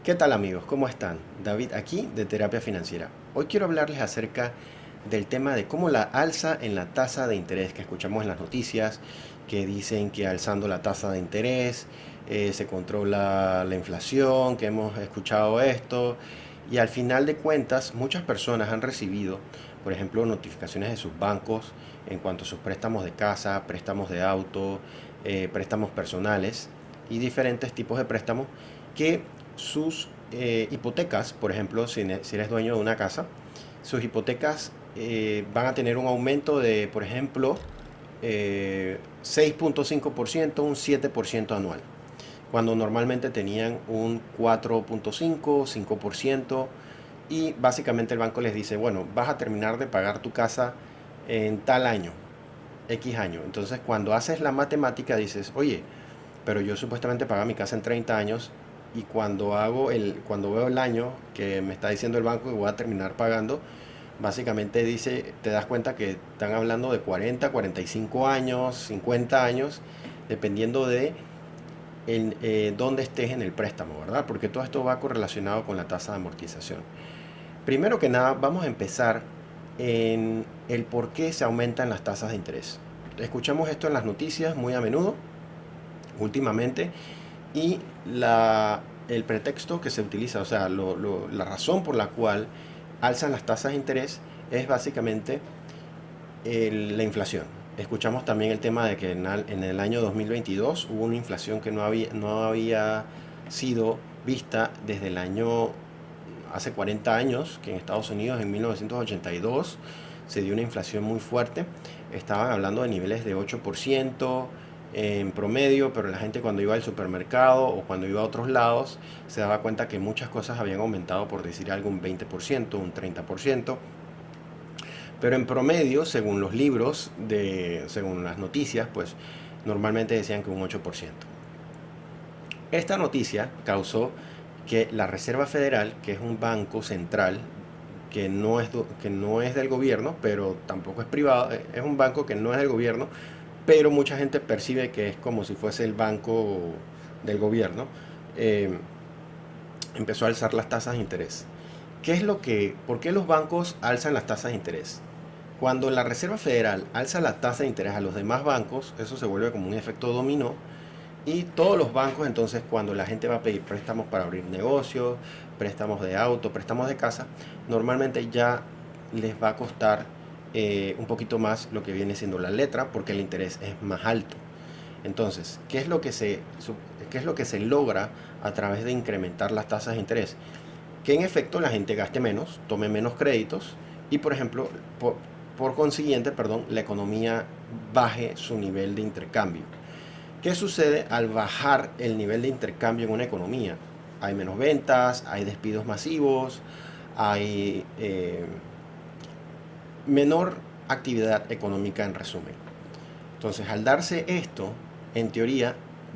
¿Qué tal amigos? ¿Cómo están? David aquí de Terapia Financiera. Hoy quiero hablarles acerca del tema de cómo la alza en la tasa de interés que escuchamos en las noticias, que dicen que alzando la tasa de interés se controla la inflación, que hemos escuchado esto, y al final de cuentas muchas personas han recibido, por ejemplo, notificaciones de sus bancos en cuanto a sus préstamos de casa, préstamos de auto, préstamos personales y diferentes tipos de préstamos que sus hipotecas, por ejemplo, si eres dueño de una casa, sus hipotecas van a tener un aumento de, por ejemplo, 6.5%, un 7% anual, cuando normalmente tenían un 4.5, 5%, y básicamente el banco les dice, bueno, vas a terminar de pagar tu casa en tal año, X año. Entonces, cuando haces la matemática dices, oye, pero yo supuestamente pagaba mi casa en 30 años y cuando veo el año que me está diciendo el banco que voy a terminar pagando, básicamente dice, te das cuenta que están hablando de 40, 45 años, 50 años, dependiendo de dónde estés en el préstamo, ¿verdad? Porque todo esto va correlacionado con la tasa de amortización. Primero que nada, vamos a empezar en el por qué se aumentan las tasas de interés. Escuchamos esto en las noticias muy a menudo últimamente, y el pretexto que se utiliza, o sea, la razón por la cual alzan las tasas de interés es básicamente la inflación. Escuchamos también el tema de que en el año 2022 hubo una inflación que no había sido vista desde el año hace 40 años, que en Estados Unidos en 1982 se dio una inflación muy fuerte. Estaban hablando de niveles de 8% en promedio, pero la gente cuando iba al supermercado o cuando iba a otros lados se daba cuenta que muchas cosas habían aumentado, por decir algo, un 20%, un 30%. Pero en promedio, según los libros, según las noticias, pues normalmente decían que un 8%. Esta noticia causó que la Reserva Federal, que es un banco central que no es del gobierno, pero tampoco es privado, es un banco que no es del gobierno, pero mucha gente percibe que es como si fuese el banco del gobierno, eh, empezó a alzar las tasas de interés. ¿Por qué los bancos alzan las tasas de interés? Cuando la Reserva Federal alza la tasa de interés a los demás bancos, eso se vuelve como un efecto dominó. Y todos los bancos, entonces, cuando la gente va a pedir préstamos para abrir negocios, préstamos de auto, préstamos de casa, normalmente ya les va a costar un poquito más lo que viene siendo la letra, porque el interés es más alto. Entonces, qué es lo que se logra a través de incrementar las tasas de interés? Que en efecto la gente gaste menos, tome menos créditos y, por ejemplo, por consiguiente, perdón, la economía baje su nivel de intercambio. ¿Qué sucede al bajar el nivel de intercambio en una economía? Hay menos ventas, hay despidos masivos, hay menor actividad económica en resumen. Entonces, al darse esto, en teoría,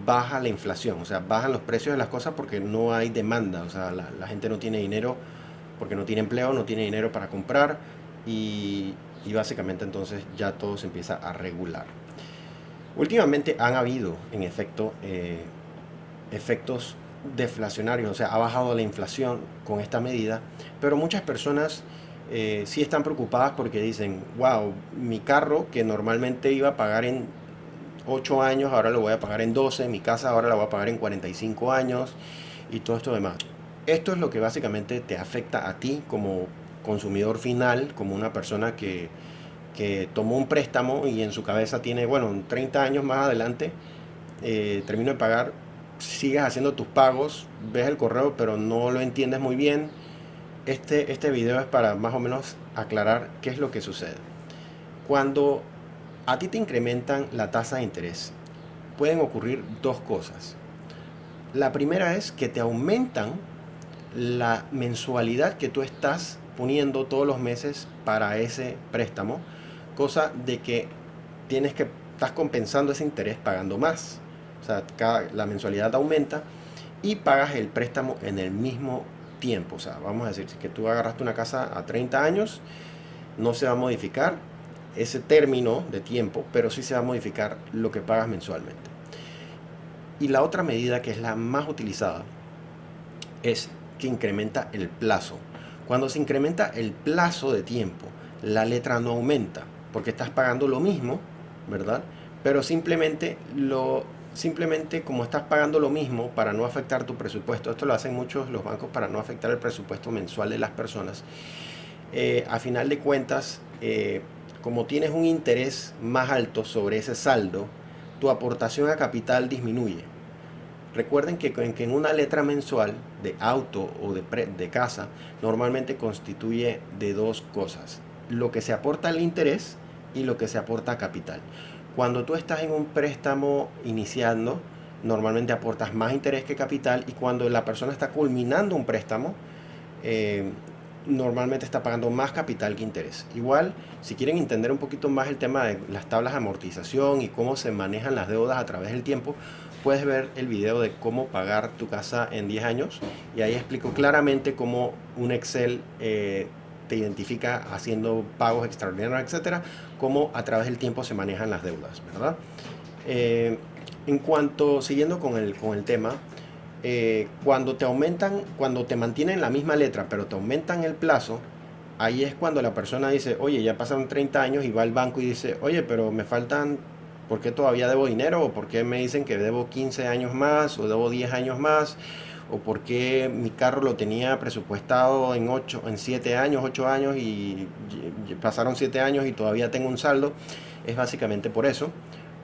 baja la inflación, o sea, bajan los precios de las cosas porque no hay demanda, o sea, la gente no tiene dinero porque no tiene empleo, no tiene dinero para comprar y básicamente entonces ya todo se empieza a regular. Últimamente han habido, en efecto, efectos deflacionarios, o sea, ha bajado la inflación con esta medida, pero muchas personas sí están preocupadas porque dicen, wow, mi carro que normalmente iba a pagar en 8 años, ahora lo voy a pagar en 12, mi casa ahora la voy a pagar en 45 años y todo esto demás. Esto es lo que básicamente te afecta a ti como consumidor final, como una persona que tomó un préstamo y en su cabeza tiene, bueno, 30 años más adelante termino de pagar, sigues haciendo tus pagos, ves el correo pero no lo entiendes muy bien. Este video es para más o menos aclarar qué es lo que sucede. Cuando a ti te incrementan la tasa de interés, pueden ocurrir dos cosas. La primera es que te aumentan la mensualidad que tú estás poniendo todos los meses para ese préstamo, cosa de que estás compensando ese interés pagando más. O sea, la mensualidad aumenta y pagas el préstamo en el mismo tiempo. O sea, vamos a decir que tú agarraste una casa a 30 años, no se va a modificar ese término de tiempo, pero sí se va a modificar lo que pagas mensualmente. Y la otra medida, que es la más utilizada, es que incrementa el plazo. Cuando se incrementa el plazo de tiempo, la letra no aumenta, porque estás pagando lo mismo, ¿verdad? Pero simplemente como estás pagando lo mismo para no afectar tu presupuesto, esto lo hacen muchos los bancos para no afectar el presupuesto mensual de las personas, a final de cuentas, como tienes un interés más alto sobre ese saldo, tu aportación a capital disminuye. Recuerden que en una letra mensual de auto o de casa normalmente constituye de dos cosas: lo que se aporta al interés y lo que se aporta a capital. Cuando tú estás en un préstamo iniciando, normalmente aportas más interés que capital, y cuando la persona está culminando un préstamo, eh, normalmente está pagando más capital que interés. Igual, si quieren entender un poquito más el tema de las tablas de amortización y cómo se manejan las deudas a través del tiempo, puedes ver el video de cómo pagar tu casa en 10 años, y ahí explico claramente cómo un Excel te identifica haciendo pagos extraordinarios, etcétera, cómo a través del tiempo se manejan las deudas, ¿verdad? Eh, siguiendo con el tema, cuando te aumentan, cuando te mantienen la misma letra, pero te aumentan el plazo, ahí es cuando la persona dice, oye, ya pasaron 30 años, y va al banco y dice, oye, pero me faltan, ¿por qué todavía debo dinero? ¿O por qué me dicen que debo 15 años más o debo 10 años más? ¿O por qué mi carro lo tenía presupuestado en 7 años, 8 años, y pasaron 7 años y todavía tengo un saldo? Es básicamente por eso,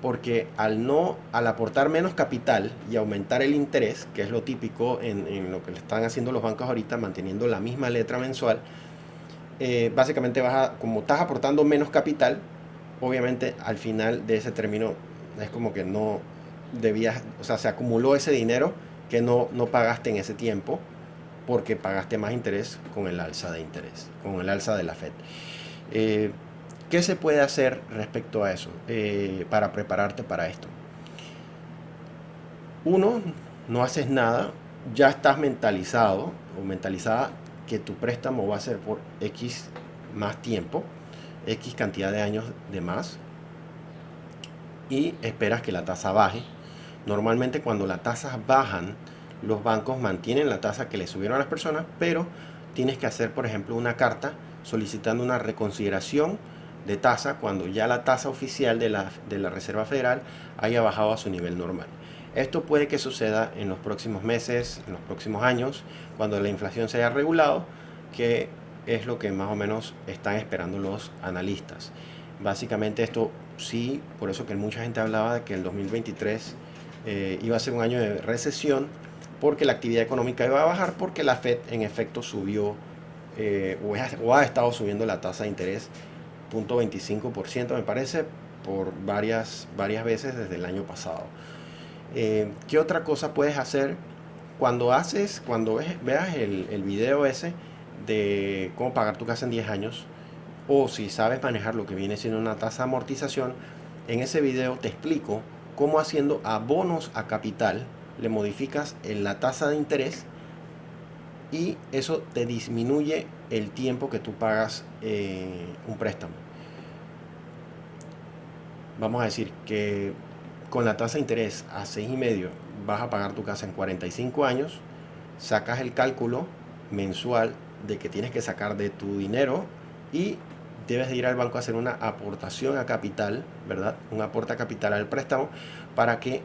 porque al aportar menos capital y aumentar el interés, que es lo típico en lo que le están haciendo los bancos ahorita, manteniendo la misma letra mensual, básicamente como estás aportando menos capital, obviamente al final de ese término es como que no debías, o sea, se acumuló ese dinero que no pagaste en ese tiempo, porque pagaste más interés con el alza de interés, con el alza de la Fed. Eh, ¿Qué se puede hacer respecto a eso para prepararte para esto? Uno, no haces nada, ya estás mentalizado o mentalizada que tu préstamo va a ser por X más tiempo, X cantidad de años de más, y esperas que la tasa baje. Normalmente cuando las tasas bajan, los bancos mantienen la tasa que le subieron a las personas, pero tienes que hacer, por ejemplo, una carta solicitando una reconsideración de tasa cuando ya la tasa oficial de la Reserva Federal haya bajado a su nivel normal. Esto puede que suceda en los próximos meses, en los próximos años, cuando la inflación se haya regulado, que es lo que más o menos están esperando los analistas. Básicamente esto sí, por eso que mucha gente hablaba de que el 2023 iba a ser un año de recesión, porque la actividad económica iba a bajar, porque la Fed en efecto subió o ha estado subiendo la tasa de interés 0.25%, me parece, por varias veces desde el año pasado. ¿Qué otra cosa puedes hacer cuando veas el video ese de cómo pagar tu casa en 10 años? O si sabes manejar lo que viene siendo una tasa de amortización, en ese video te explico cómo, haciendo abonos a capital, le modificas en la tasa de interés, y eso te disminuye el tiempo que tú pagas un préstamo. Vamos a decir que con la tasa de interés a 6,5 vas a pagar tu casa en 45 años, sacas el cálculo mensual de que tienes que sacar de tu dinero, y debes de ir al banco a hacer una aportación a capital, ¿verdad? Un aporte a capital al préstamo, para que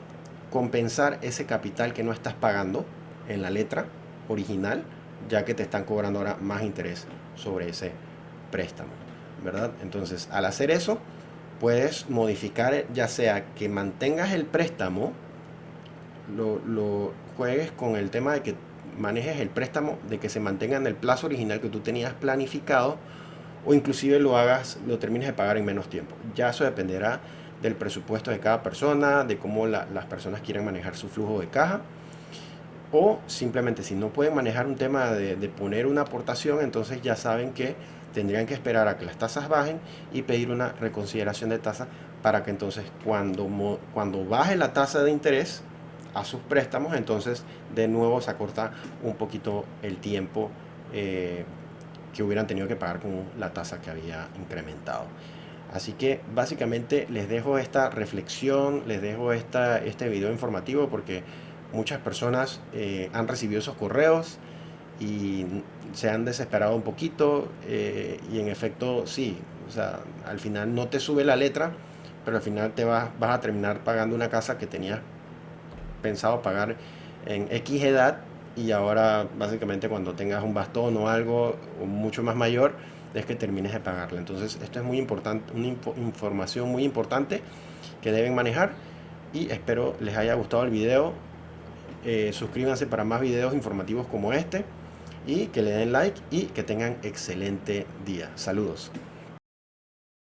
compensar ese capital que no estás pagando en la letra original, ya que te están cobrando ahora más interés sobre ese préstamo, ¿verdad? Entonces, al hacer eso, puedes modificar, ya sea que mantengas el préstamo, lo juegues con el tema de que manejes el préstamo, de que se mantenga en el plazo original que tú tenías planificado, o inclusive lo termines de pagar en menos tiempo. Ya eso dependerá del presupuesto de cada persona, de cómo las personas quieran manejar su flujo de caja, o simplemente si no pueden manejar un tema de poner una aportación, entonces ya saben que tendrían que esperar a que las tasas bajen y pedir una reconsideración de tasa, para que entonces cuando baje la tasa de interés a sus préstamos, entonces de nuevo se acorta un poquito el tiempo que hubieran tenido que pagar con la tasa que había incrementado. Así que básicamente les dejo esta reflexión, les dejo este video informativo, porque muchas personas han recibido esos correos y se han desesperado un poquito, y en efecto sí, o sea, al final no te sube la letra, pero al final vas a terminar pagando una casa que tenías pensado pagar en X edad, y ahora básicamente cuando tengas un bastón o algo mucho más mayor es que termines de pagarla. Entonces esto es muy importante, una información muy importante que deben manejar, y espero les haya gustado el video. Suscríbanse para más videos informativos como este, y que le den like y que tengan excelente día. Saludos.